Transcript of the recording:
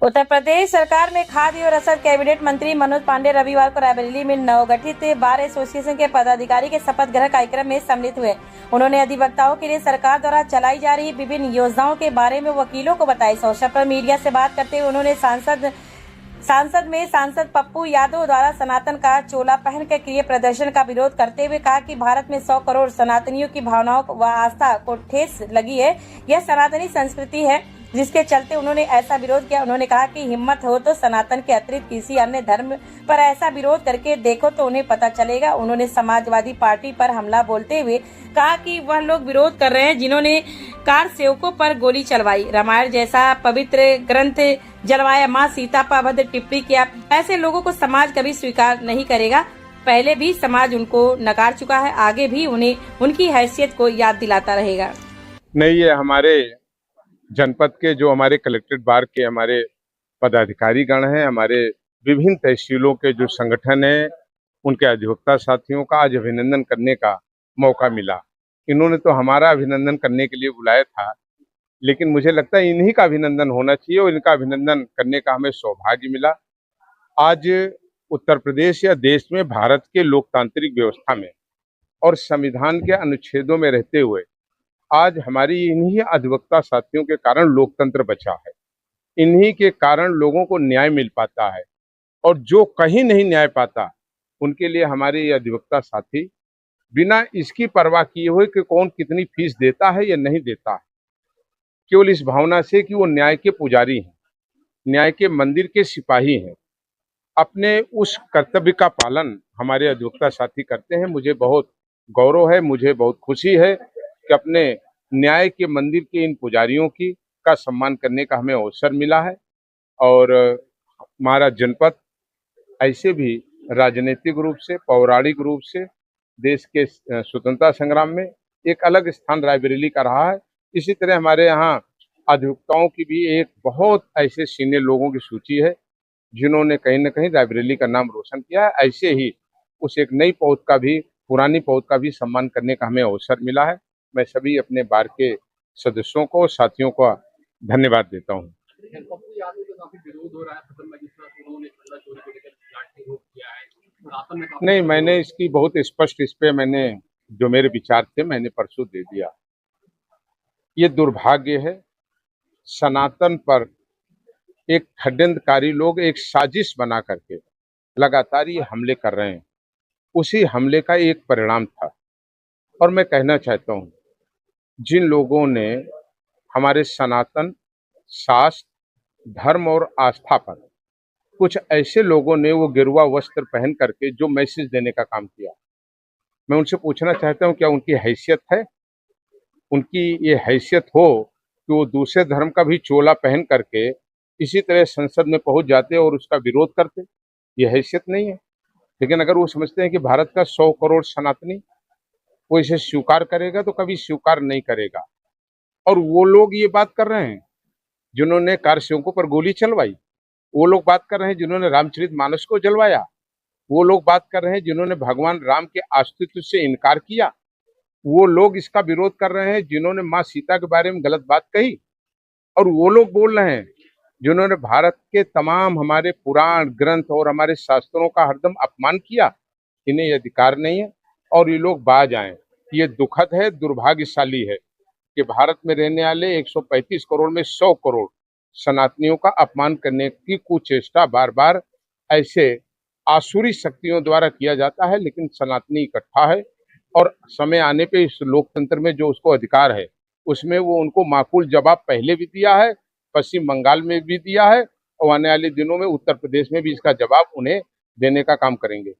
उत्तर प्रदेश सरकार में खाद्य और रसद कैबिनेट मंत्री मनोज पांडे रविवार को रायबरेली में नवगठित बार एसोसिएशन के पदाधिकारी के शपथ ग्रहण कार्यक्रम में सम्मिलित हुए। उन्होंने अधिवक्ताओं के लिए सरकार द्वारा चलाई जा रही विभिन्न योजनाओं के बारे में वकीलों को बताया। इस अवसर पर मीडिया से बात करते हुए उन्होंने सांसद पप्पू यादव द्वारा सनातन का चोला पहन कर किए प्रदर्शन का विरोध करते हुए कहा कि भारत में 100 करोड़ सनातनियों की भावनाओं व आस्था को ठेस लगी है। यह सनातनी संस्कृति है जिसके चलते उन्होंने ऐसा विरोध किया। उन्होंने कहा कि हिम्मत हो तो सनातन के अतिरिक्त किसी अन्य धर्म पर ऐसा विरोध करके देखो तो उन्हें पता चलेगा। उन्होंने समाजवादी पार्टी पर हमला बोलते हुए कहा कि वह लोग विरोध कर रहे हैं जिन्होंने कार सेवकों पर गोली चलवाई, रामायण जैसा पवित्र ग्रंथ जलवाया, माँ सीता पर अभद्र टिप्पणी किया। ऐसे लोगों को समाज कभी स्वीकार नहीं करेगा। पहले भी समाज उनको नकार चुका है, आगे भी उन्हें उनकी हैसियत को याद दिलाता रहेगा। नहीं, ये हमारे जनपद के जो हमारे कलेक्ट्रेट बार के हमारे पदाधिकारी गण हैं, हमारे विभिन्न तहसीलों के जो संगठन हैं, उनके अधिवक्ता साथियों का आज अभिनंदन करने का मौका मिला। इन्होंने तो हमारा अभिनंदन करने के लिए बुलाया था, लेकिन मुझे लगता है इन्हीं का अभिनंदन होना चाहिए और इनका अभिनंदन करने का हमें सौभाग्य मिला। आज उत्तर प्रदेश या देश में भारत के लोकतांत्रिक व्यवस्था में और संविधान के अनुच्छेदों में रहते हुए आज हमारी इन्हीं अधिवक्ता साथियों के कारण लोकतंत्र बचा है। इन्हीं के कारण लोगों को न्याय मिल पाता है और जो कहीं नहीं न्याय पाता उनके लिए हमारे ये अधिवक्ता साथी बिना इसकी परवाह किए हुए कि कौन कितनी फीस देता है या नहीं देता है, केवल इस भावना से कि वो न्याय के पुजारी हैं, न्याय के मंदिर के सिपाही हैं, अपने उस कर्तव्य का पालन हमारे अधिवक्ता साथी करते हैं। मुझे बहुत गौरव है, मुझे बहुत खुशी है कि अपने न्याय के मंदिर के इन पुजारियों का सम्मान करने का हमें अवसर मिला है। और हमारा जनपद ऐसे भी राजनीतिक रूप से, पौराणिक रूप से देश के स्वतंत्रता संग्राम में एक अलग स्थान रायबरेली का रहा है। इसी तरह हमारे यहाँ अधिवक्ताओं की भी एक बहुत ऐसे सीनियर लोगों की सूची है जिन्होंने कहीं न कहीं रायबरेली का नाम रोशन किया है। ऐसे ही उस एक नई पौध का भी, पुरानी पौध का भी सम्मान करने का हमें अवसर मिला है। मैं सभी अपने बार के सदस्यों को, साथियों को धन्यवाद देता हूं। नहीं, मैंने इसकी बहुत स्पष्ट, इस पे मैंने जो मेरे विचार थे मैंने परसों दे दिया। ये दुर्भाग्य है, सनातन पर एक षड्यंत्रकारी लोग एक साजिश बना करके लगातार ये हमले कर रहे हैं। उसी हमले का एक परिणाम था और मैं कहना चाहता हूं, जिन लोगों ने हमारे सनातन शास्त्र, धर्म और आस्था पर, कुछ ऐसे लोगों ने वो गेरुआ वस्त्र पहन करके जो मैसेज देने का काम किया, मैं उनसे पूछना चाहता हूं क्या उनकी हैसियत है? उनकी ये हैसियत हो कि वो दूसरे धर्म का भी चोला पहन करके इसी तरह संसद में पहुंच जाते और उसका विरोध करते? ये हैसियत नहीं है। लेकिन अगर वो समझते हैं कि भारत का 100 करोड़ सनातनी वो इसे स्वीकार करेगा तो कभी स्वीकार नहीं करेगा। और वो लोग ये बात कर रहे हैं जिन्होंने कार सेवकों पर गोली चलवाई, वो लोग बात कर रहे हैं जिन्होंने रामचरितमानस को जलवाया, वो लोग बात कर रहे हैं जिन्होंने भगवान राम के अस्तित्व से इनकार किया, वो लोग इसका विरोध कर रहे हैं जिन्होंने माँ सीता के बारे में गलत बात कही, और वो लोग बोल रहे हैं जिन्होंने भारत के तमाम हमारे पुराण ग्रंथ और हमारे शास्त्रों का हरदम अपमान किया। इन्हें ये अधिकार नहीं है और ये लोग बाज आए। ये दुखद है, दुर्भाग्यशाली है कि भारत में रहने वाले 135 करोड़ में 100 करोड़ सनातनियों का अपमान करने की कुचेष्टा बार बार ऐसे आसुरी शक्तियों द्वारा किया जाता है। लेकिन सनातनी इकट्ठा है और समय आने पे इस लोकतंत्र में जो उसको अधिकार है उसमें वो उनको माकूल जवाब पहले भी दिया है, पश्चिम बंगाल में भी दिया है और आने वाले दिनों में उत्तर प्रदेश में भी इसका जवाब उन्हें देने का काम करेंगे।